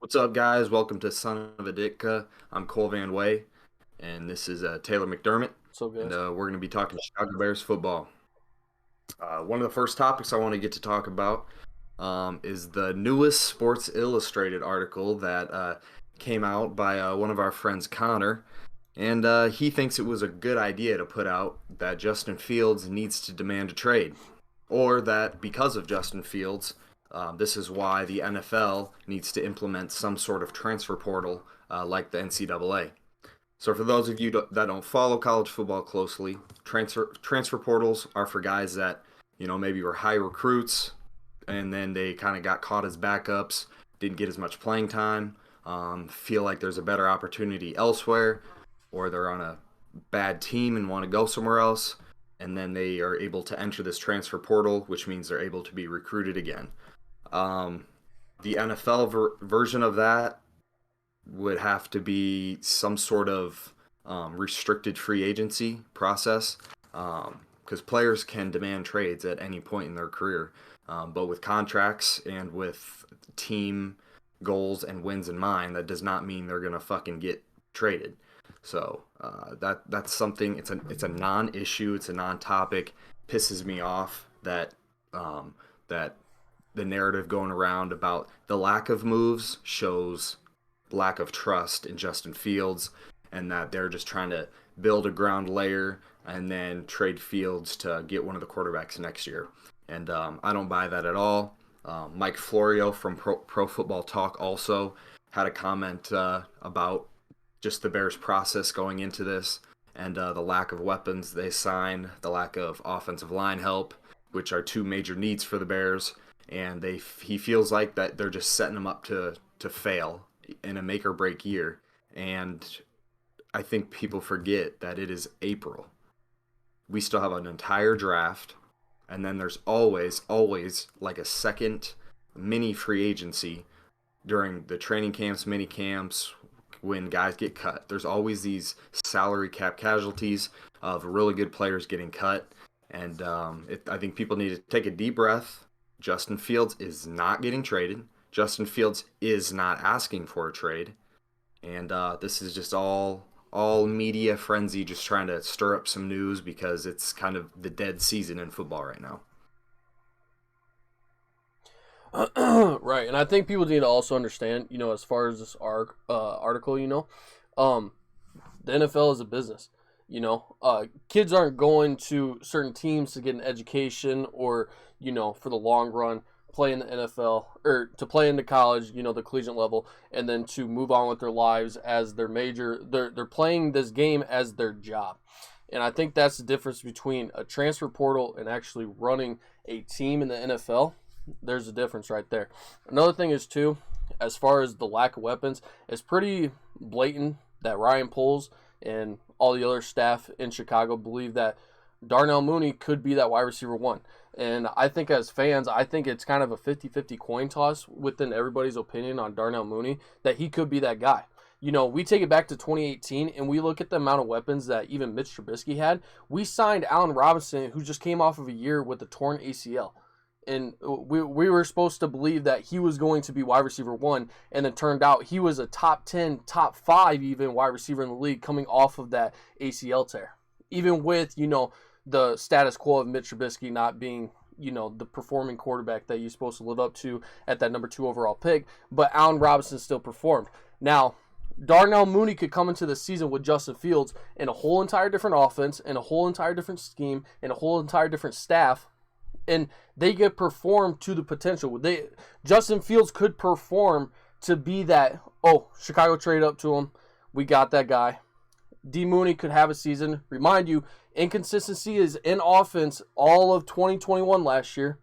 What's up, guys? Welcome to Son of a Ditka. I'm Cole Van Way, and this is Taylor McDermott, So and guys, we're going to be talking Chicago Bears football. One of the first topics I want to get to talk about is the newest Sports Illustrated article that came out by one of our friends, Connor, and he thinks it was a good idea to put out that Justin Fields needs to demand a trade, or that because of Justin Fields, this is why the NFL needs to implement some sort of transfer portal like the NCAA. So for those of you that don't follow college football closely, transfer portals are for guys that maybe were high recruits and then they kind of got caught as backups, didn't get as much playing time, feel like there's a better opportunity elsewhere, or they're on a bad team and want to go somewhere else, and then they are able to enter this transfer portal, which means they're able to be recruited again. Um, the NFL version of that would have to be some sort of restricted free agency process because players can demand trades at any point in their career. But with contracts and with team goals and wins in mind, that does not mean they're gonna fucking get traded. So that's something. It's a non-issue. It's a non-topic. Pisses me off that that the narrative going around about the lack of moves shows lack of trust in Justin Fields, and that they're just trying to build a ground layer and then trade Fields to get one of the quarterbacks next year. And I don't buy that at all. Mike Florio from Pro Football Talk also had a comment about just the Bears' process going into this and the lack of weapons they sign, the lack of offensive line help, which are two major needs for the Bears. And he feels like that they're just setting them up to fail in a make or break year. And I think people forget that it is April. We still have an entire draft, and then there's always like a second mini free agency during the training camps, mini camps, when guys get cut. There's always these salary cap casualties of really good players getting cut, and I think people need to take a deep breath. Justin Fields is not getting traded. Justin Fields is not asking for a trade, and this is just all media frenzy, just trying to stir up some news because it's kind of the dead season in football right now. right, and I think people need to also understand, as far as this article, the NFL is a business. Kids aren't going to certain teams to get an education or for the long run play in the NFL or to play into college, the collegiate level, and then to move on with their lives as their major. They're playing this game as their job. And I think that's the difference between a transfer portal and actually running a team in the NFL. There's a difference right there. Another thing is, too, as far as the lack of weapons, it's pretty blatant that Ryan Poles and all the other staff in Chicago believe that Darnell Mooney could be that wide receiver one. And I think as fans, I think it's kind of a 50-50 coin toss within everybody's opinion on Darnell Mooney that he could be that guy. We take it back to 2018 and we look at the amount of weapons that even Mitch Trubisky had. We signed Allen Robinson, who just came off of a year with a torn ACL. And we were supposed to believe that he was going to be wide receiver one, and it turned out he was a top 10, top 5 even wide receiver in the league coming off of that ACL tear. Even with, the status quo of Mitch Trubisky not being, the performing quarterback that you're supposed to live up to at that number 2 overall pick, but Allen Robinson still performed. Now, Darnell Mooney could come into the season with Justin Fields in a whole entire different offense, in a whole entire different scheme, in a whole entire different staff, and they could perform to the potential. Justin Fields could perform to be that, Chicago traded up to him, we got that guy. D. Mooney could have a season. Remind you, inconsistency is in offense all of 2021 last year,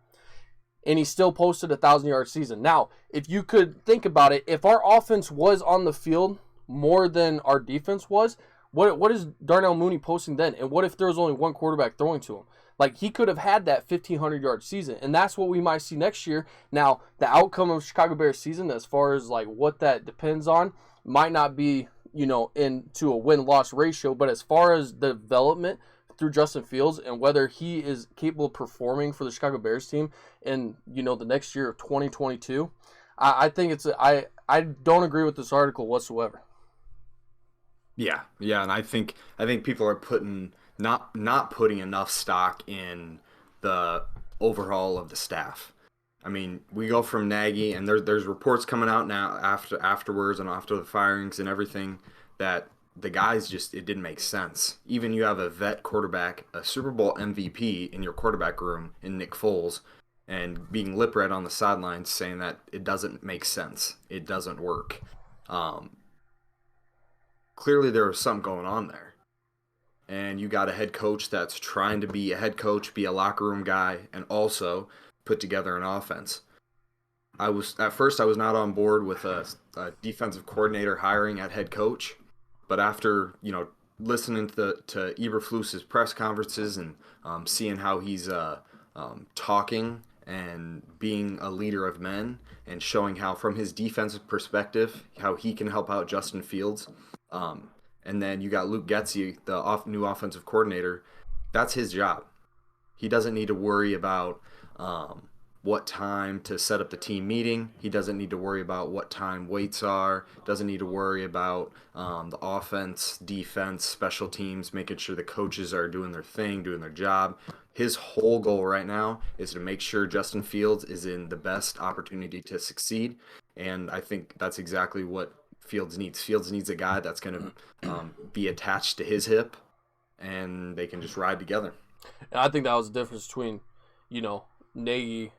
and he still posted a 1,000-yard season. Now, if you could think about it, if our offense was on the field more than our defense was, what is Darnell Mooney posting then? And what if there was only one quarterback throwing to him? Like, he could have had that 1,500-yard season, and that's what we might see next year. Now, the outcome of Chicago Bears season, as far as, like, what that depends on, might not be, into a win-loss ratio, but as far as the development through Justin Fields and whether he is capable of performing for the Chicago Bears team in, the next year of 2022, I think I don't agree with this article whatsoever. Yeah, yeah, and I think people are putting not putting enough stock in the overhaul of the staff. I mean, we go from Nagy, and there's reports coming out now afterwards and after the firings and everything that the guys just it didn't make sense. Even you have a vet quarterback, a Super Bowl MVP in your quarterback room in Nick Foles, and being lip read on the sidelines saying that it doesn't make sense, it doesn't work. Um, Clearly there was something going on there. And you got a head coach that's trying to be a head coach, be a locker room guy, and also put together an offense. I was not on board with a defensive coordinator hiring at head coach, but after listening to Eberflus's press conferences and seeing how he's talking and being a leader of men and showing how from his defensive perspective how he can help out Justin Fields, um, and then you got Luke Getsy, the new offensive coordinator. That's his job. He doesn't need to worry about um, what time to set up the team meeting. He doesn't need to worry about what time weights are. Doesn't need to worry about the offense, defense, special teams, making sure the coaches are doing their thing, doing their job. His whole goal right now is to make sure Justin Fields is in the best opportunity to succeed. And I think that's exactly what Fields needs. Fields needs a guy that's going to be attached to his hip and they can just ride together. And I think that was the difference between, you know, Nagy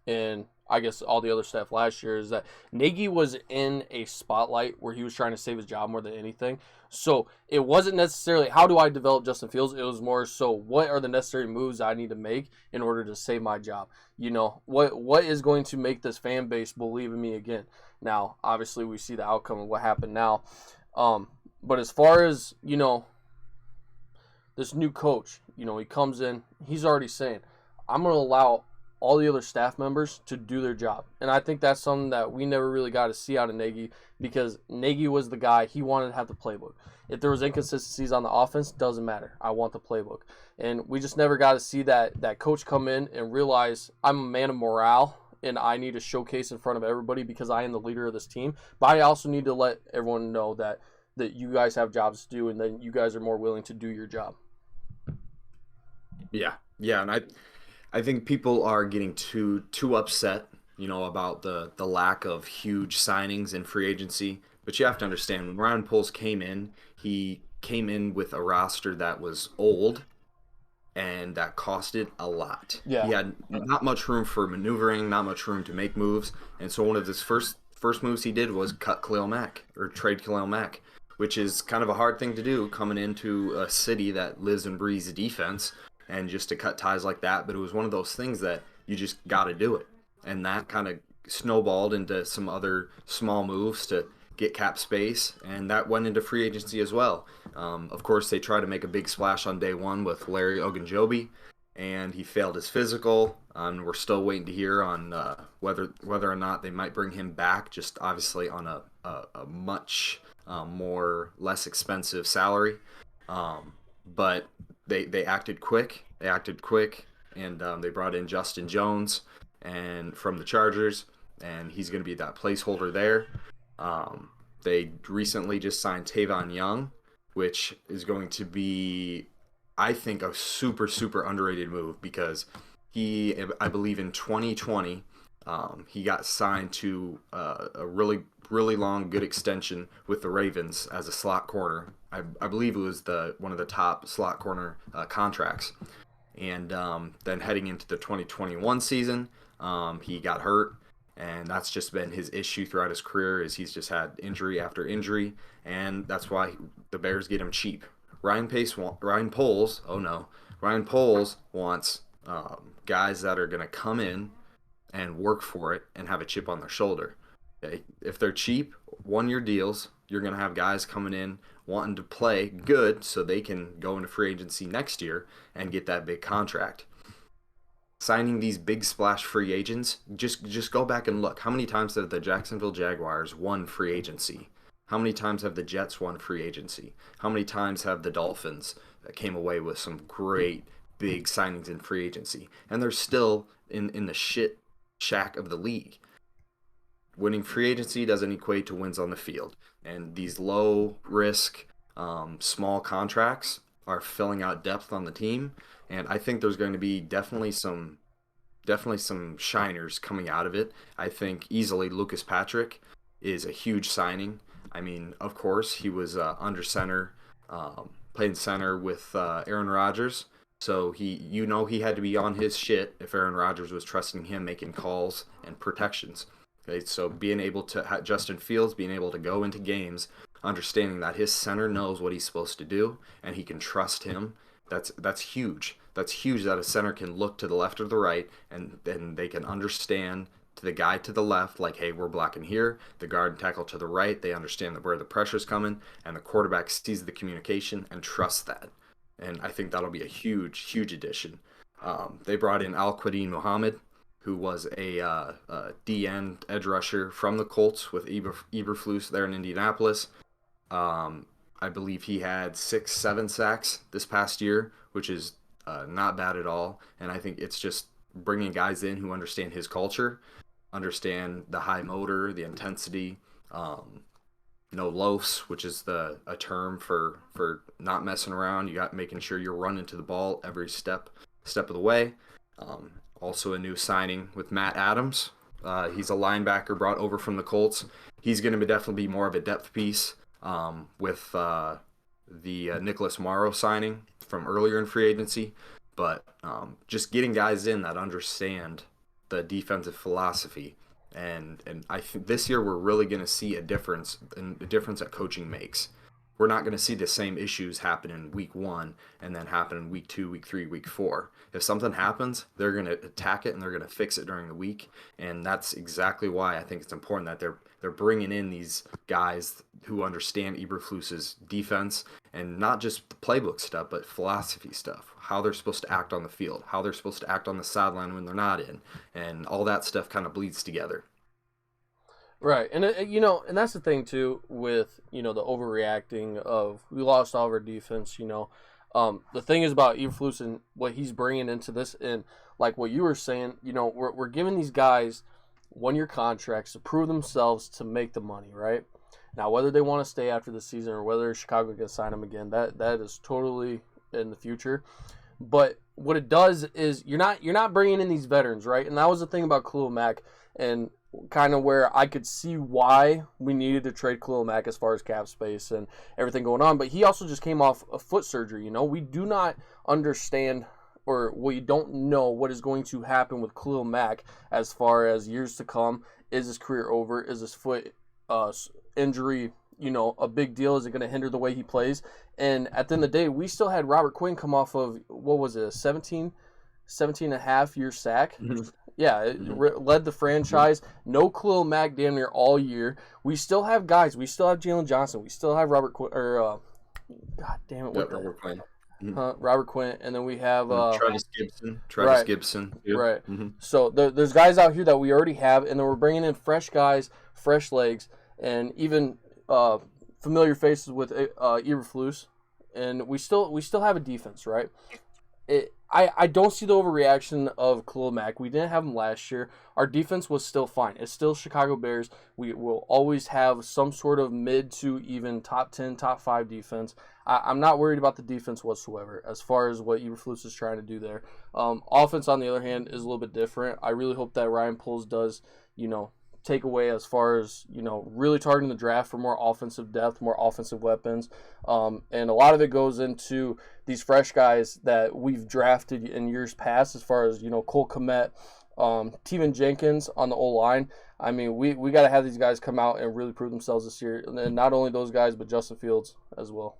and I guess all the other staff last year is that Nagy was in a spotlight where he was trying to save his job more than anything. So it wasn't necessarily how do I develop Justin Fields. It was more so what are the necessary moves I need to make in order to save my job. You know what is going to make this fan base believe in me again. Now obviously we see the outcome of what happened now, but as far as this new coach, he comes in, he's already saying, I'm going to allow all the other staff members to do their job. And I think that's something that we never really got to see out of Nagy because Nagy was the guy, he wanted to have the playbook. If there was inconsistencies on the offense, doesn't matter. I want the playbook. And we just never got to see that coach come in and realize I'm a man of morale and I need to showcase in front of everybody because I am the leader of this team. But I also need to let everyone know that you guys have jobs to do and then you guys are more willing to do your job. Yeah, yeah, and I think people are getting too upset, about the lack of huge signings in free agency. But you have to understand when Ryan Poles came in, he came in with a roster that was old and that costed a lot. Yeah. He had not much room for maneuvering, not much room to make moves, and so one of his first moves he did was cut Khalil Mack or trade Khalil Mack, which is kind of a hard thing to do coming into a city that lives and breathes defense and just to cut ties like that. But it was one of those things that you just got to do it. And that kind of snowballed into some other small moves to get cap space, and that went into free agency as well. Of course, they tried to make a big splash on day one with Larry Ogunjobi, and he failed his physical. We're still waiting to hear on whether or not they might bring him back, just obviously on a much more less expensive salary. But they acted quick. And they brought in Justin Jones and from the Chargers, and he's going to be that placeholder there. They recently just signed Tavon Young, which is going to be, I think, a super, super underrated move because I believe in 2020, he got signed to a really, really long, good extension with the Ravens as a slot corner. I believe it was one of the top slot corner contracts. And then heading into the 2021 season, he got hurt, and that's just been his issue throughout his career is he's just had injury after injury, and that's why the Bears get him cheap. Ryan Poles wants guys that are going to come in and work for it and have a chip on their shoulder. If they're cheap, 1-year deals, you're going to have guys coming in wanting to play good so they can go into free agency next year and get that big contract. Signing these big splash free agents, just go back and look. How many times have the Jacksonville Jaguars won free agency? How many times have the Jets won free agency? How many times have the Dolphins that came away with some great big signings in free agency? And they're still in the shit shack of the league. winning free agency doesn't equate to wins on the field. And these low risk, small contracts are filling out depth on the team. And I think there's going to be definitely some shiners coming out of it. I think easily Lucas Patrick is a huge signing. I mean, of course, he was under center, playing center with Aaron Rodgers. So he had to be on his shit if Aaron Rodgers was trusting him making calls and protections. Okay, so being able to Justin Fields being able to go into games, understanding that his center knows what he's supposed to do and he can trust him. That's huge. That's huge that a center can look to the left or the right and then they can understand to the guy to the left, like, hey, we're blocking here. The guard and tackle to the right, they understand that where the pressure's coming, and the quarterback sees the communication and trusts that. And I think that'll be a huge, huge addition. They brought in Al-Quadin Muhammad, who was a D-end edge rusher from the Colts with Eberflus there in Indianapolis. I believe he had 6-7 sacks this past year, which is not bad at all. And I think it's just bringing guys in who understand his culture, understand the high motor, the intensity, no loafs, which is a term for not messing around. You got making sure you're running to the ball every step of the way. Also a new signing with Matt Adams. He's a linebacker brought over from the Colts. He's going to definitely be more of a depth piece with the Nicholas Morrow signing from earlier in free agency. But just getting guys in that understand the defensive philosophy. And I think this year we're really going to see a difference that coaching makes. We're not going to see the same issues happen in week 1 and then happen in week 2, week 3, week 4. If something happens, they're going to attack it and they're going to fix it during the week. And that's exactly why I think it's important that they're bringing in these guys who understand Eberflus's defense and not just the playbook stuff, but philosophy stuff, how they're supposed to act on the field, how they're supposed to act on the sideline when they're not in, and all that stuff kind of bleeds together. Right, and and that's the thing too with the overreacting of we lost all of our defense. The thing is about Eberflus and what he's bringing into this, and like what you were saying, we're giving these guys 1-year contracts to prove themselves to make the money, right? Now, whether they want to stay after the season or whether Chicago can sign them again, that is totally in the future. But what it does is you're not bringing in these veterans, right? And that was the thing about Khalil Mack, and kind of where I could see why we needed to trade Khalil Mack as far as cap space and everything going on. But he also just came off a foot surgery. We do not understand or we don't know what is going to happen with Khalil Mack as far as years to come. Is his career over? Is his foot injury, a big deal? Is it going to hinder the way he plays? And at the end of the day, we still had Robert Quinn come off of, what was it, a 17 and a half year sack? Mm-hmm. Yeah, it led the franchise. No Khalil Mack damn near all year. We still have guys. We still have Jalen Johnson. We still have Robert Quinn, God damn it. Robert Quinn. Robert Quinn, and then we have Travis Gibson. Yep. Right. Mm-hmm. So there's guys out here that we already have, and then we're bringing in fresh guys, fresh legs, and even familiar faces with Eberflus, and we still have a defense, right? I don't see the overreaction of Khalil Mack. We didn't have him last year. Our defense was still fine. It's still Chicago Bears. We will always have some sort of mid to even top 10, top 5 defense. I'm not worried about the defense whatsoever as far as what Eberflus is trying to do there. Offense, on the other hand, is a little bit different. I really hope that Ryan Poles does, take away as far as, really targeting the draft for more offensive depth, more offensive weapons. And a lot of it goes into these fresh guys that we've drafted in years past as far as, Cole Kmet, Teven Jenkins on the O-line. I mean, we got to have these guys come out and really prove themselves this year. And not only those guys, but Justin Fields as well.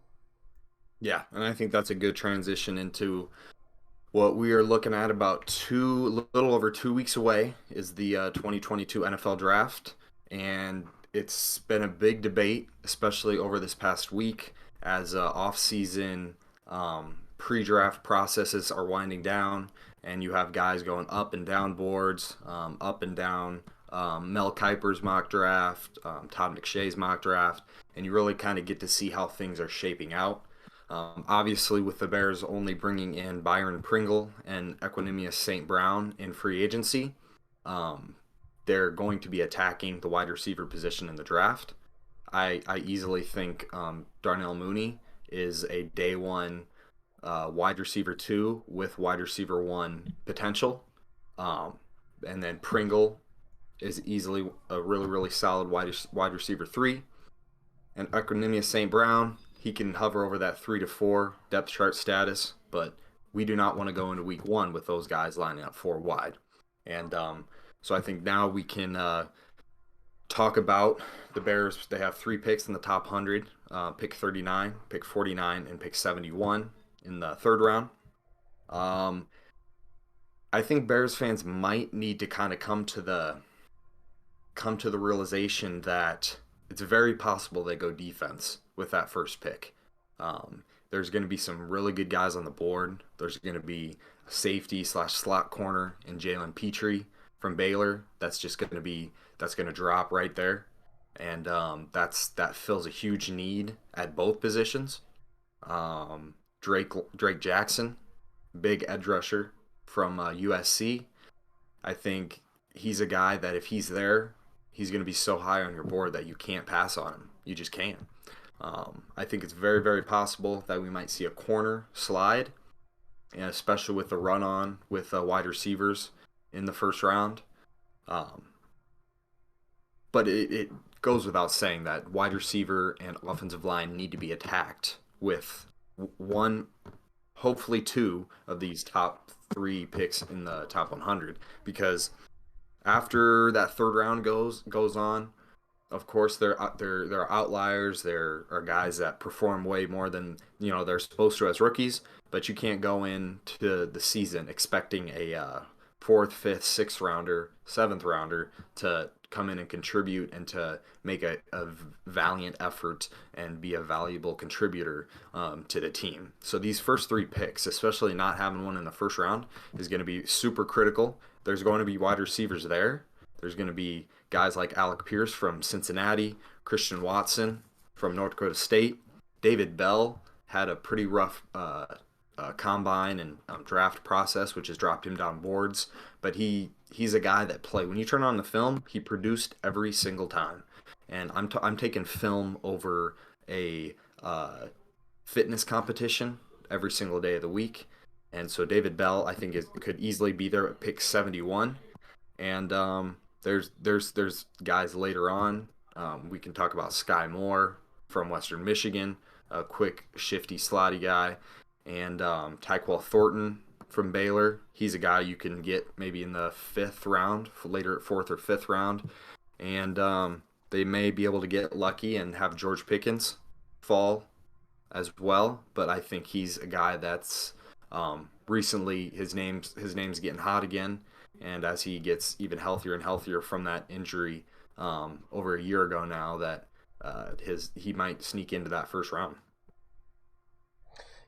Yeah, and I think that's a good transition into what we are looking at about a little over 2 weeks away is the 2022 NFL Draft, and it's been a big debate, especially over this past week as off-season pre-draft processes are winding down, and you have guys going up and down boards, up and down Mel Kiper's mock draft, Todd McShay's mock draft, and you really kind of get to see how things are shaping out. Obviously, with the Bears only bringing in Byron Pringle and Equanimeous St. Brown in free agency, they're going to be attacking the wide receiver position in the draft. I easily think Darnell Mooney is a day one wide receiver two with wide receiver one potential. Um, and then Pringle is easily a really, really solid wide receiver three. And Equanimous St. Brown, he can hover over that 3 to 4 depth chart status, but we do not want to go into week one with those guys lining up four wide. And so I think now we can talk about the Bears. They have 3 picks in the top 100, pick 39, pick 49, and pick 71 in the third round. Um, I think Bears fans might need to kind of come to the realization that it's very possible they go defense with that first pick. There's going to be some really good guys on the board. There's going to be a safety slash slot corner in Jalen Petrie from Baylor. That's going to drop right there, and that fills a huge need at both positions. Drake Jackson, big edge rusher from USC. I think he's a guy that if he's there, he's going to be so high on your board that you can't pass on him. You just can't. I think it's very, very possible that we might see a corner slide, and especially with the run on with wide receivers in the first round. But it goes without saying that wide receiver and offensive line need to be attacked with one, hopefully two of these top 3 picks in the top 100, because after that third round goes on, of course there are outliers. There are guys that perform way more than they're supposed to as rookies, but you can't go into the season expecting a fourth, fifth, sixth rounder, seventh rounder to come in and contribute and to make a valiant effort and be a valuable contributor to the team. So these first 3 picks, especially not having one in the first round, is going to be super critical. There's going to be wide receivers there. There's going to be guys like Alec Pierce from Cincinnati, Christian Watson from North Dakota State. David Bell had a pretty rough combine and draft process, which has dropped him down boards. But he's a guy that when you turn on the film, he produced every single time. And I'm taking film over a fitness competition every single day of the week. And so David Bell, I think, could easily be there at pick 71. And there's guys later on. We can talk about Sky Moore from Western Michigan, a quick, shifty, slotty guy. And Tyquil Thornton from Baylor. He's a guy you can get maybe in the 5th round, later at 4th or 5th round. And they may be able to get lucky and have George Pickens fall as well. But I think he's a guy that's recently his name's getting hot again. And as he gets even healthier and healthier from that injury over a year ago now, that he might sneak into that first round.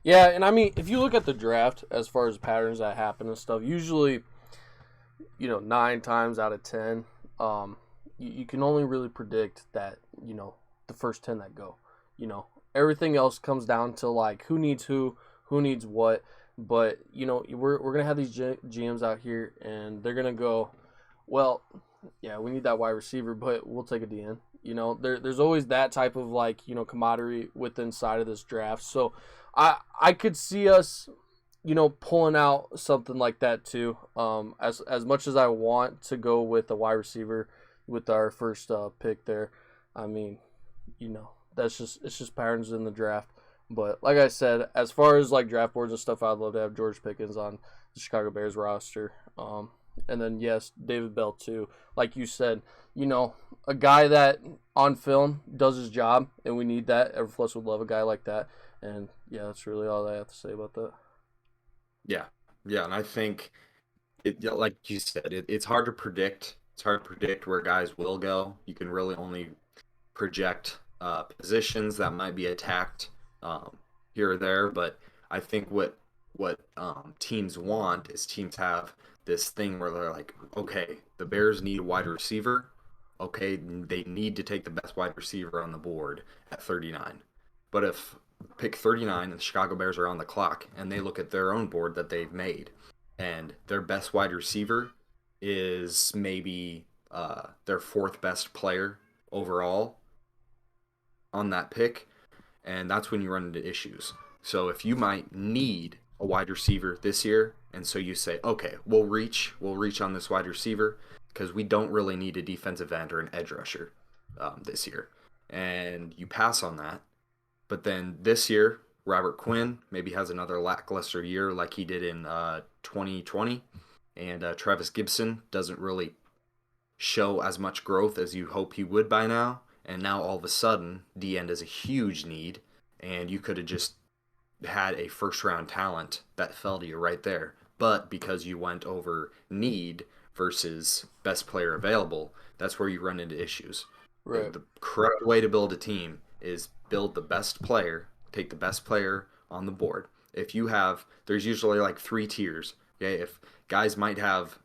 Yeah, and I mean, if you look at the draft as far as patterns that happen and stuff, usually, 9 times out of 10, you can only really predict that, the first 10 that go. Everything else comes down to like who needs what. But we're gonna have these GMs out here, and they're gonna go, well, yeah, we need that wide receiver, but we'll take a DN. There's always that type of commodity within side of this draft. So I could see us, pulling out something like that too. As much as I want to go with a wide receiver with our first pick there, I mean, it's just patterns in the draft. But like I said, as far as like draft boards and stuff, I'd love to have George Pickens on the Chicago Bears roster. And then yes, David Bell too. Like you said, a guy that on film does his job, and we need that. Every Plus would love a guy like that. And yeah, that's really all I have to say about that. Yeah, and I think like you said, it's hard to predict. It's hard to predict where guys will go. You can really only project positions that might be attacked here or there. But I think what teams want is teams have this thing where they're like, okay, the Bears need a wide receiver. Okay, they need to take the best wide receiver on the board at 39. But if pick 39 and the Chicago Bears are on the clock and they look at their own board that they've made and their best wide receiver is maybe their fourth best player overall on that pick, and that's when you run into issues. So if you might need a wide receiver this year, and so you say, okay, we'll reach on this wide receiver because we don't really need a defensive end or an edge rusher this year, and you pass on that. But then this year, Robert Quinn maybe has another lackluster year like he did in 2020, and Travis Gibson doesn't really show as much growth as you hope he would by now. And now all of a sudden, D end is a huge need, and you could have just had a first round talent that fell to you right there. But because you went over need versus best player available, that's where you run into issues. Right. The correct way to build a team is build the best player, take the best player on the board. If you have, there's usually like three tiers. Okay, if guys might have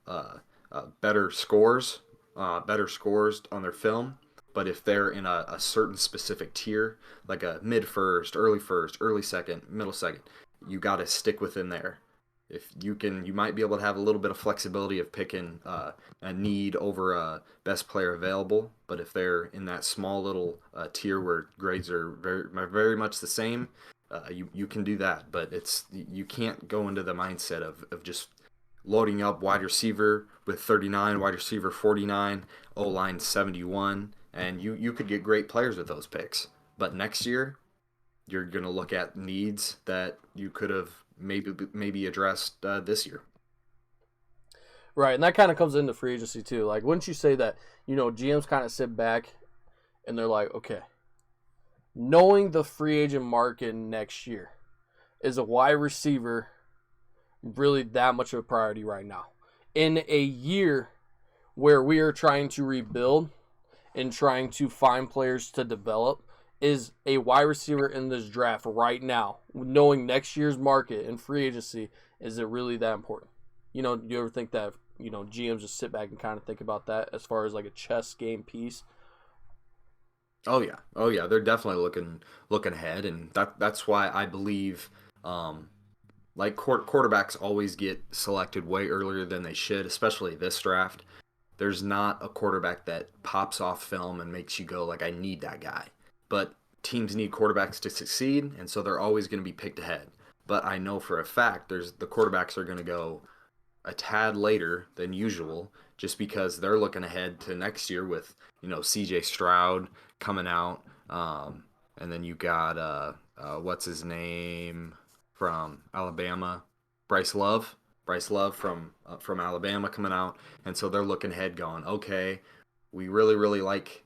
better scores on their film, but if they're in a certain specific tier, like a mid first, early second, middle second, you got to stick within there. If you can, you might be able to have a little bit of flexibility of picking a need over a best player available. But if they're in that small little tier where grades are very much the same, you can do that. But you can't go into the mindset of just loading up wide receiver with 39, wide receiver 49, O line 71, and you could get great players with those picks. But next year, you're going to look at needs that you could have maybe addressed this year. Right, and that kind of comes into free agency too. Like, wouldn't you say that, GMs kind of sit back and they're like, okay, knowing the free agent market next year, is a wide receiver really that much of a priority right now? In a year where we are trying to rebuild and trying to find players to develop, is a wide receiver in this draft right now, knowing next year's market and free agency, is it really that important? Do you ever think that, GMs just sit back and kind of think about that as far as like a chess game piece? Oh yeah, they're definitely looking ahead, and that's why I believe, like quarterbacks always get selected way earlier than they should, especially this draft. There's not a quarterback that pops off film and makes you go like, I need that guy. But teams need quarterbacks to succeed, and so they're always going to be picked ahead. But I know for a fact the quarterbacks are going to go a tad later than usual, just because they're looking ahead to next year with C.J. Stroud coming out, and then you got what's his name from Alabama, Bryce Love. Bryce Love from Alabama coming out, and so they're looking ahead, going, okay, we really like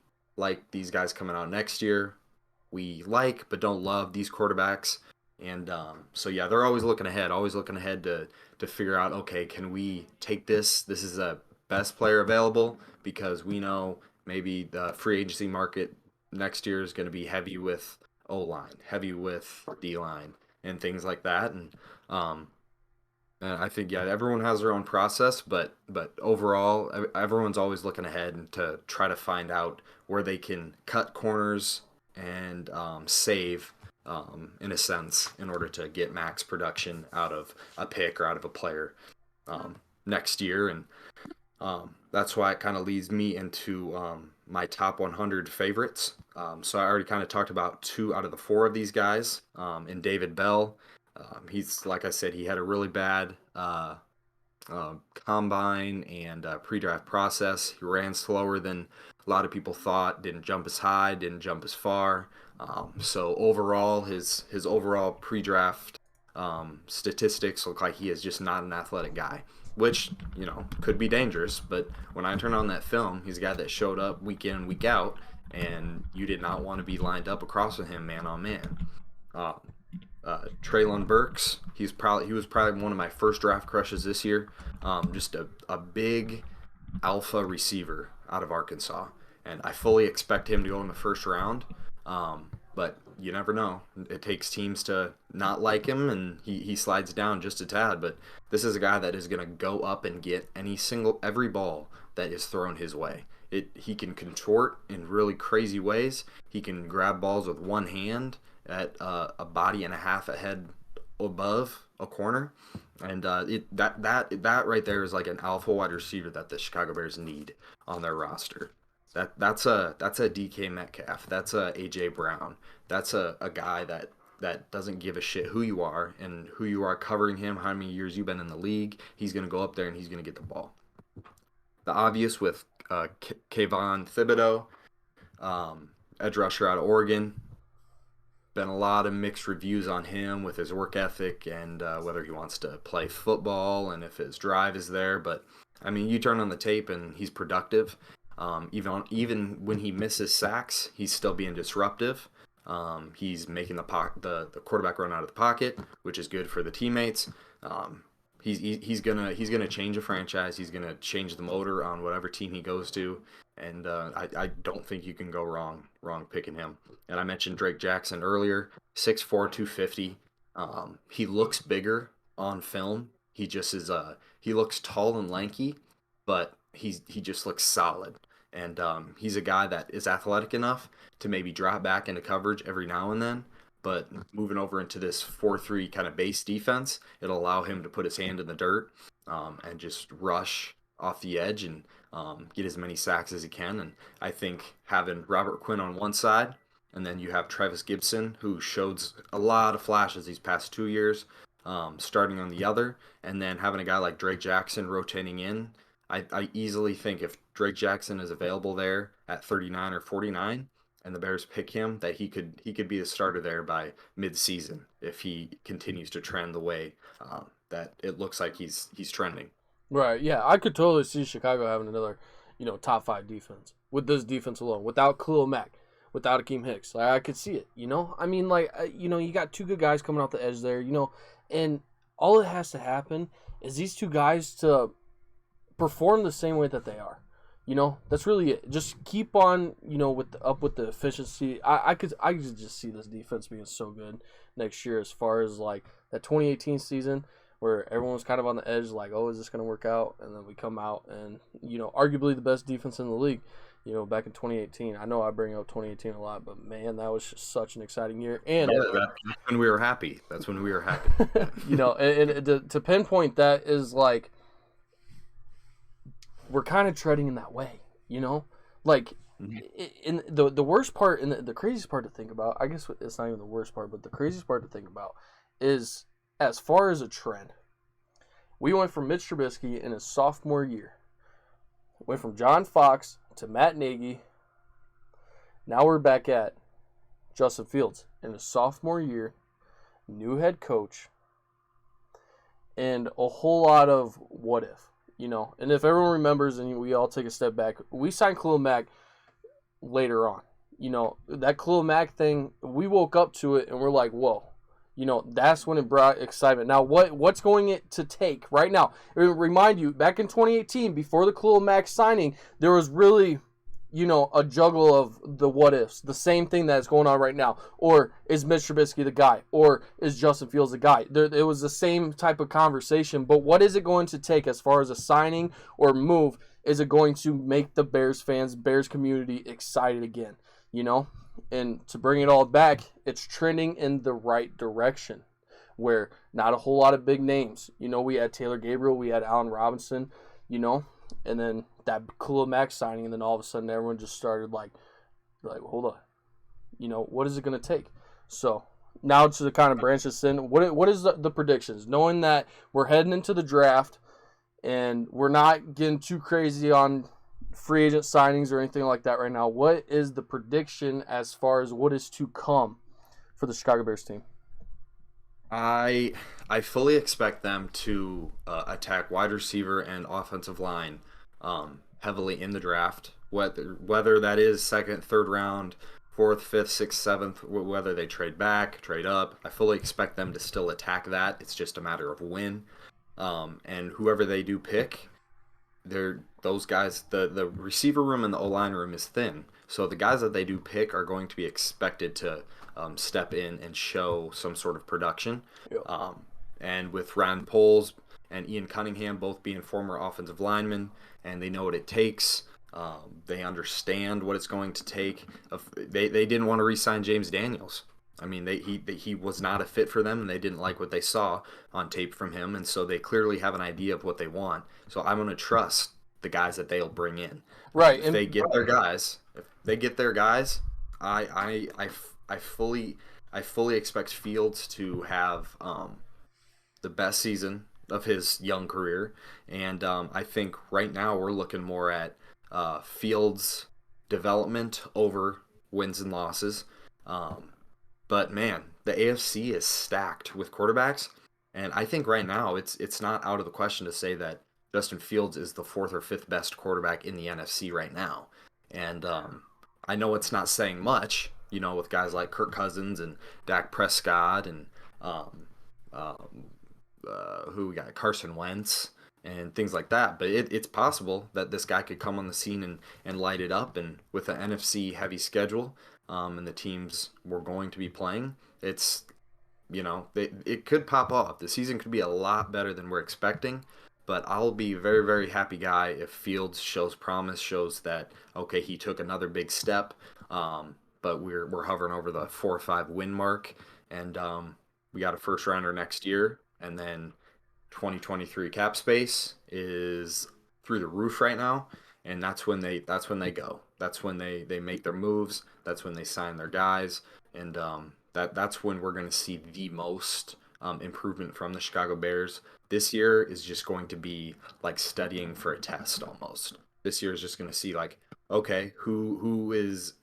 these guys coming out next year. We like but don't love these quarterbacks, and so yeah, they're always looking ahead to figure out, okay, can we take this? This is a best player available, because we know maybe the free agency market next year is going to be heavy with O line, heavy with D line, and things like that, and I think, yeah, everyone has their own process, but overall, everyone's always looking ahead to try to find out where they can cut corners and save, in a sense, in order to get max production out of a pick or out of a player next year. And that's why it kind of leads me into my top 100 favorites. So I already kind of talked about 2 out of the 4 of these guys, in David Bell. He's, like I said, he had a really bad combine and pre-draft process. He ran slower than a lot of people thought, didn't jump as high, didn't jump as far. So overall, his overall pre-draft statistics look like he is just not an athletic guy, which, could be dangerous. But when I turn on that film, he's a guy that showed up week in, week out, and you did not want to be lined up across with him man on man. Treylon Burks, he was probably one of my first draft crushes this year. Just a big alpha receiver out of Arkansas, and I fully expect him to go in the first round. But you never know. It takes teams to not like him, and he slides down just a tad. But this is a guy that is going to go up and get every ball that is thrown his way. He can contort in really crazy ways. He can grab balls with one hand at a body and a half ahead above a corner, and that right there is like an alpha wide receiver that the Chicago Bears need on their roster. That's a DK Metcalf. That's a AJ Brown. That's a guy that doesn't give a shit who you are and who you are covering him, how many years you've been in the league. He's gonna go up there and he's gonna get the ball. The obvious with Kayvon Thibodeau, edge rusher out of Oregon. Been a lot of mixed reviews on him with his work ethic and whether he wants to play football and if his drive is there. But I mean, you turn on the tape and he's productive. Even when he misses sacks, he's still being disruptive. He's making the quarterback run out of the pocket, which is good for the teammates. He's gonna change a franchise. He's gonna change the motor on whatever team he goes to, and I don't think you can go wrong picking him. And I mentioned Drake Jackson earlier, 6'4", 250. He looks bigger on film. He just is he looks tall and lanky, but he just looks solid. And he's a guy that is athletic enough to maybe drop back into coverage every now and then. But moving over into this 4-3 kind of base defense, it'll allow him to put his hand in the dirt and just rush off the edge and get as many sacks as he can. And I think having Robert Quinn on one side, and then you have Travis Gibson, who showed a lot of flashes these past 2 years, starting on the other, and then having a guy like Drake Jackson rotating in. I easily think if Drake Jackson is available there at 39 or 49, and the Bears pick him, that he could be the starter there by mid-season if he continues to trend the way that it looks like he's trending. Right. Yeah, I could totally see Chicago having another, top 5 defense with this defense alone, without Khalil Mack, without Akeem Hicks. Like, I could see it. I mean, you got 2 good guys coming off the edge there. And all it has to happen is these 2 guys to perform the same way that they are. That's really it. Just keep on, with the efficiency. I could just see this defense being so good next year, as far as like that 2018 season where everyone was kind of on the edge, like, oh, is this going to work out? And then we come out and, arguably the best defense in the league, back in 2018. I know I bring up 2018 a lot, but man, that was just such an exciting year. And that's when we were happy. That's when we were happy. and to pinpoint that is like, we're kind of treading in that way, like in the worst part and the craziest part to think about. I guess it's not even the worst part, but the craziest part to think about is, as far as a trend, we went from Mitch Trubisky in his sophomore year, went from John Fox to Matt Nagy. Now we're back at Justin Fields in his sophomore year, new head coach, and a whole lot of what if. And if everyone remembers, and we all take a step back, we signed Khalil Mack later on. That Khalil Mack thing, we woke up to it and we're like, whoa. That's when it brought excitement. Now, what's going to take right now? Remind you, back in 2018, before the Khalil Mack signing, there was really, a juggle of the what ifs. The same thing that's going on right now. Or is Mitch Trubisky the guy? Or is Justin Fields the guy? It was the same type of conversation. But what is it going to take as far as a signing or move? Is it going to make the Bears fans, Bears community excited again? And to bring it all back, it's trending in the right direction, where not a whole lot of big names. We had Taylor Gabriel, we had Allen Robinson, and then that Khalil Mack signing, and then all of a sudden everyone just started like hold on, what is it going to take? So now to the kind of branch this in, what is the predictions? Knowing that we're heading into the draft and we're not getting too crazy on free agent signings or anything like that right now, what is the prediction as far as what is to come for the Chicago Bears team? I fully expect them to attack wide receiver and offensive line heavily in the draft, whether that is second, third round, fourth, fifth, sixth, seventh, whether they trade back, trade up. I fully expect them to still attack that. It's just a matter of when. And whoever they do pick, those guys, the receiver room and the O-line room is thin. So the guys that they do pick are going to be expected to step in and show some sort of production. Yep. And with Ryan Poles and Ian Cunningham both being former offensive linemen, and they know what it takes. They understand what it's going to take. They didn't want to re-sign James Daniels. I mean, he was not a fit for them, and they didn't like what they saw on tape from him, and so they clearly have an idea of what they want. So I'm going to trust the guys that they'll bring in. Right. If they get their guys, I fully expect Fields to have the best season of his young career, and I think right now we're looking more at Fields' development over wins and losses. But man, the AFC is stacked with quarterbacks, and I think right now it's not out of the question to say that Justin Fields is the fourth or fifth best quarterback in the NFC right now. And I know it's not saying much, with guys like Kirk Cousins and Dak Prescott and who we got, Carson Wentz and things like that. But it's possible that this guy could come on the scene and light it up. And with an NFC heavy schedule and the teams we're going to be playing, it's, it could pop off. The season could be a lot better than we're expecting. But I'll be a very, very happy guy if Fields shows promise, shows that, okay, he took another big step. But we're hovering over the 4 or 5 win mark. And we got a first rounder next year. And then 2023 cap space is through the roof right now. And that's when they go. That's when they make their moves. That's when they sign their guys. And that's when we're going to see the most improvement from the Chicago Bears. This year is just going to be like studying for a test almost. This year is just going to see like, okay, who's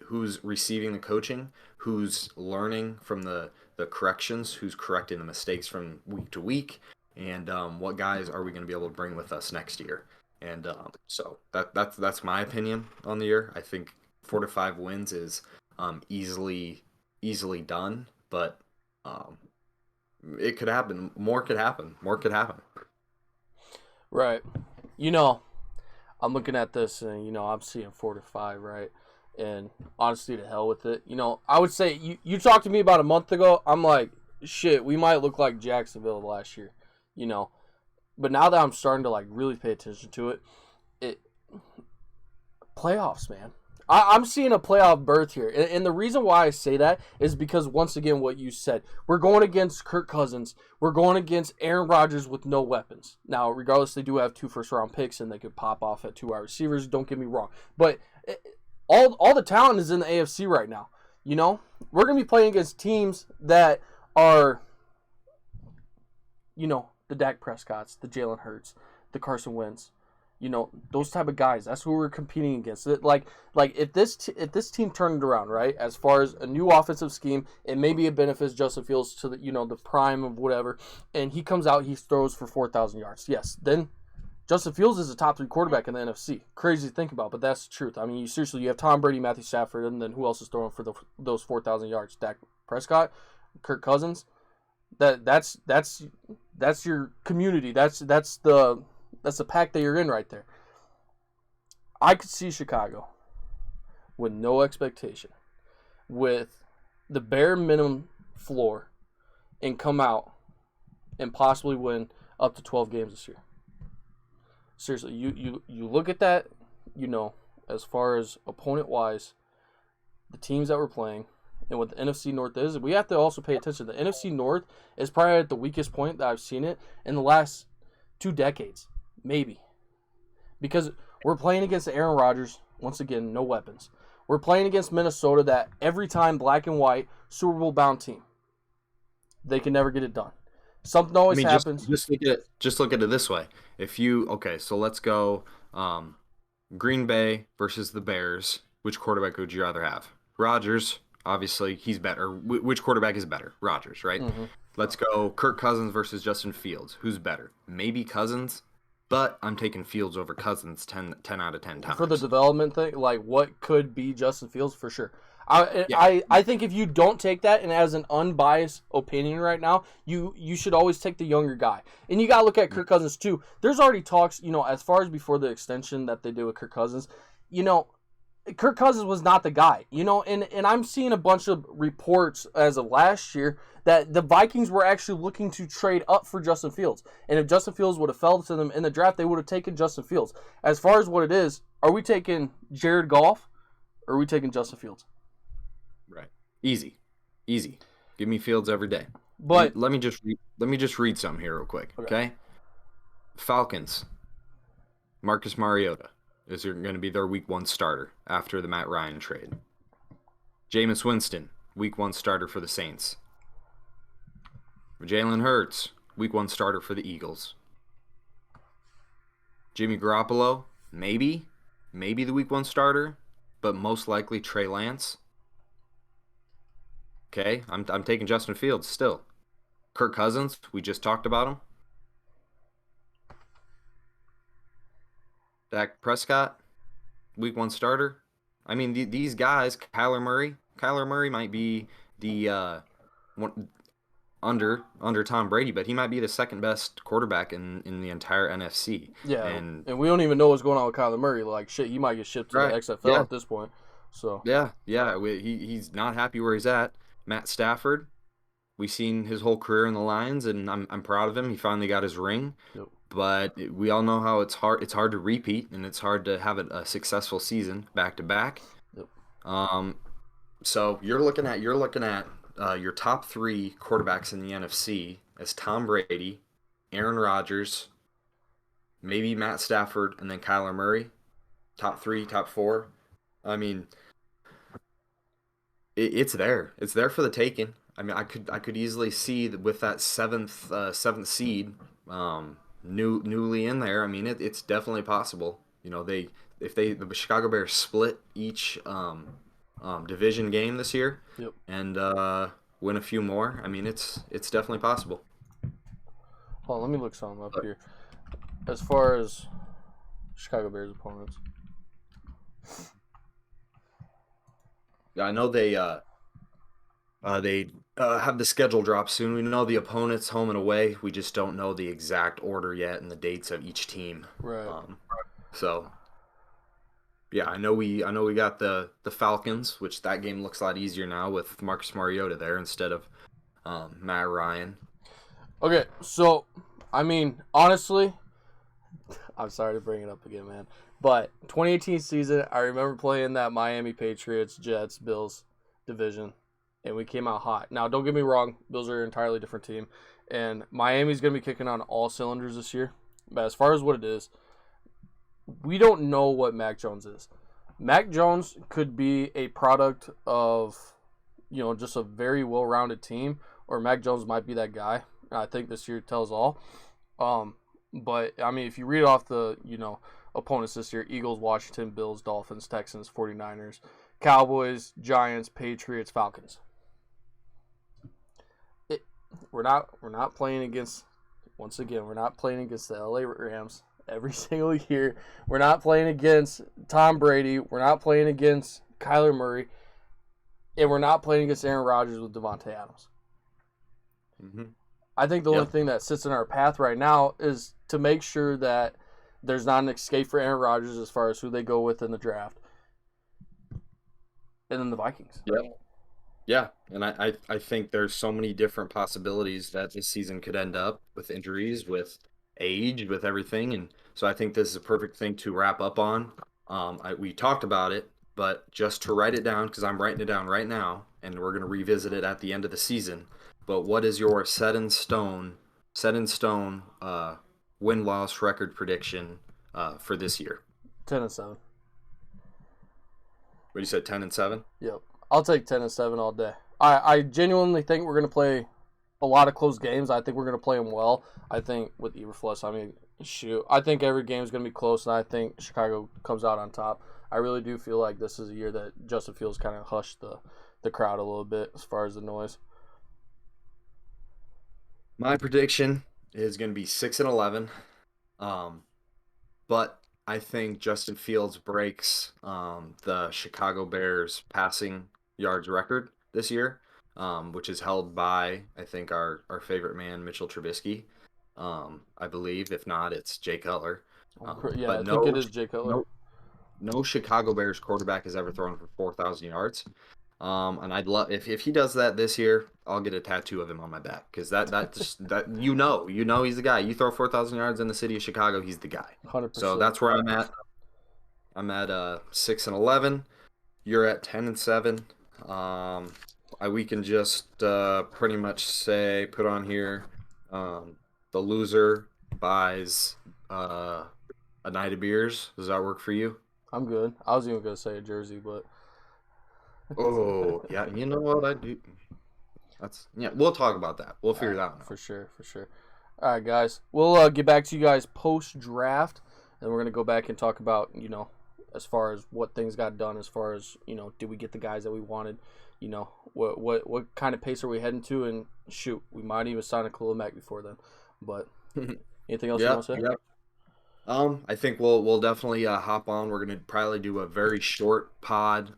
receiving the coaching, who's learning from the corrections, who's correcting the mistakes from week to week, and what guys are we going to be able to bring with us next year. And so that's my opinion on the year. I think 4 to 5 wins is easily done, but it could happen. More could happen. Right. I'm looking at this and, I'm seeing 4 to 5, right? And honestly, to hell with it. I would say you talked to me about a month ago. I'm like, shit, we might look like Jacksonville last year, But now that I'm starting to like really pay attention to it, playoffs, man. I'm seeing a playoff berth here. And the reason why I say that is because, once again, what you said. We're going against Kirk Cousins. We're going against Aaron Rodgers with no weapons. Now, regardless, they do have 2 first-round picks, and they could pop off at 2 wide receivers. Don't get me wrong. But all the talent is in the AFC right now. We're going to be playing against teams that are, the Dak Prescotts, the Jalen Hurts, the Carson Wentz. Those type of guys. That's who we're competing against. Like if this team turned it around, right, as far as a new offensive scheme, it maybe it benefits Justin Fields to the prime of whatever, and he comes out, he throws for 4,000 yards. Yes, then Justin Fields is a top 3 quarterback in the NFC. Crazy to think about, but that's the truth. I mean, you have Tom Brady, Matthew Stafford, and then who else is throwing for those 4,000 yards? Dak Prescott, Kirk Cousins. That's your community. That's the pack that you're in right there. I could see Chicago with no expectation, with the bare minimum floor, and come out and possibly win up to 12 games this year. Seriously, you look at that, as far as opponent-wise, the teams that we're playing, and what the NFC North is, we have to also pay attention. The NFC North is probably at the weakest point that I've seen it in the last 2 decades. Maybe. Because we're playing against Aaron Rodgers, once again, no weapons. We're playing against Minnesota, that every time black and white, Super Bowl bound team. They can never get it done. Something always happens. Just look at it this way. So let's go Green Bay versus the Bears. Which quarterback would you rather have? Rodgers, obviously, he's better. Which quarterback is better? Rodgers, right? Mm-hmm. Let's go Kirk Cousins versus Justin Fields. Who's better? Maybe Cousins. But I'm taking Fields over Cousins 10 out of 10 times. For the development thing, like what could be Justin Fields, for sure. I think if you don't take that, and as an unbiased opinion right now, you should always take the younger guy. And you got to look at Kirk Cousins too. There's already talks, as far as before the extension that they did with Kirk Cousins, Kirk Cousins was not the guy, and I'm seeing a bunch of reports as of last year that the Vikings were actually looking to trade up for Justin Fields. And if Justin Fields would have fell to them in the draft, they would have taken Justin Fields. As far as what it is, are we taking Jared Goff or are we taking Justin Fields? Right. Easy. Give me Fields every day. But let me just read some here real quick, okay? Falcons. Marcus Mariota is going to be their Week 1 starter after the Matt Ryan trade. Jameis Winston, Week 1 starter for the Saints. Jalen Hurts, Week 1 starter for the Eagles. Jimmy Garoppolo, maybe the Week 1 starter, but most likely Trey Lance. Okay, I'm taking Justin Fields still. Kirk Cousins, we just talked about him. Dak Prescott, Week 1 starter. I mean, these guys, Kyler Murray might be the one under Tom Brady, but he might be the second best quarterback in the entire NFC. Yeah, and we don't even know what's going on with Kyler Murray. Like, shit, he might get shipped to the XFL at this point. So yeah, he's not happy where he's at. Matt Stafford, we've seen his whole career in the Lions, and I'm proud of him. He finally got his ring. Yep. But we all know how it's hard to repeat, and it's hard to have a successful season back to back. Yep. So you're looking at your top 3 quarterbacks in the NFC as Tom Brady, Aaron Rodgers, maybe Matt Stafford, and then Kyler Murray. Top 3, top 4. I mean, it's there. It's there for the taking. I mean, I could easily see that with that seventh seed. Newly in there, I mean it's definitely possible. You know, the Chicago Bears split each division game this year, yep. and win a few more. I mean it's definitely possible. Hold on, let me look something up here. As far as Chicago Bears opponents, yeah, I know they have the schedule drop soon. We know the opponents home and away. We just don't know the exact order yet and the dates of each team. Right. So yeah, I know we got the Falcons, which that game looks a lot easier now with Marcus Mariota there instead of Matt Ryan. Okay, so I mean, honestly, I'm sorry to bring it up again, man, but 2018 season, I remember playing that Miami Patriots, Jets, Bills division. And we came out hot. Now, don't get me wrong. Bills are an entirely different team. And Miami's going to be kicking on all cylinders this year. But as far as what it is, we don't know what Mac Jones is. Mac Jones could be a product of, just a very well-rounded team. Or Mac Jones might be that guy. I think this year tells all. But, I mean, if you read off the, opponents this year, Eagles, Washington, Bills, Dolphins, Texans, 49ers, Cowboys, Giants, Patriots, Falcons. We're not playing against, once again, we're not playing against the LA Rams every single year. We're not playing against Tom Brady. We're not playing against Kyler Murray. And we're not playing against Aaron Rodgers with Devontae Adams. Mm-hmm. I think the only thing that sits in our path right now is to make sure that there's not an escape for Aaron Rodgers as far as who they go with in the draft. And then the Vikings. Yeah, and I think there's so many different possibilities that this season could end up with injuries, with age, with everything, and so I think this is a perfect thing to wrap up on. We talked about it, but just to write it down, because I'm writing it down right now, and we're going to revisit it at the end of the season. But what is your set in stone win-loss record prediction for this year? 10-7. What you said, 10-7? Yep. I'll take 10-7 all day. I genuinely think we're going to play a lot of close games. I think we're going to play them well. I think with Eberflus, I think every game is going to be close, and I think Chicago comes out on top. I really do feel like this is a year that Justin Fields kind of hushed the crowd a little bit as far as the noise. My prediction is going to be 6-11. But I think Justin Fields breaks the Chicago Bears passing yards record this year, which is held by, I think, our favorite man, Mitchell Trubisky. I believe. If not, it's Jay Cutler. I think it is Jay Cutler. No Chicago Bears quarterback has ever thrown for 4,000 yards. And I'd love if he does that this year, I'll get a tattoo of him on my back because that you know he's the guy. You throw 4,000 yards in the city of Chicago, he's the guy. 100%. So that's where I'm at. I'm at 6-11. You're at 10-7. we can just pretty much say, put on here, um, the loser buys a night of beers. Does that work for you? I'm good. I was even gonna say a jersey, but Oh, yeah. You know what I do? That's yeah. We'll talk about that. We'll figure that one for out. sure, for sure. All right, guys. We'll get back to you guys post draft, and we're gonna go back and talk about as far as what things got done, as far as did we get the guys that we wanted, what kind of pace are we heading to, and shoot, we might even sign a Khalil Mack before then. But anything else you Yep. want to say? Yep. I think we'll definitely hop on. We're gonna probably do a very short pod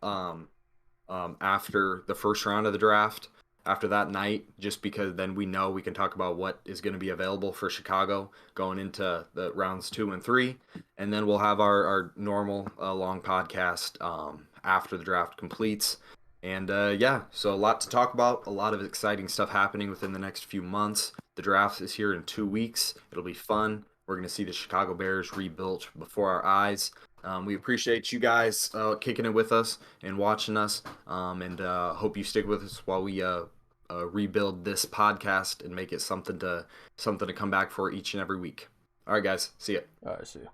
after the first round of the draft, after that night, just because then we know we can talk about what is going to be available for Chicago going into the rounds 2 and 3, and then we'll have our normal long podcast after the draft completes. And yeah, so a lot to talk about, a lot of exciting stuff happening within the next few months. The draft is here in 2 weeks. It'll be fun. We're going to see the Chicago Bears rebuilt before our eyes. We appreciate you guys kicking it with us and watching us, and hope you stick with us while we rebuild this podcast and make it something to come back for each and every week. All right, guys, see ya. All right, see you.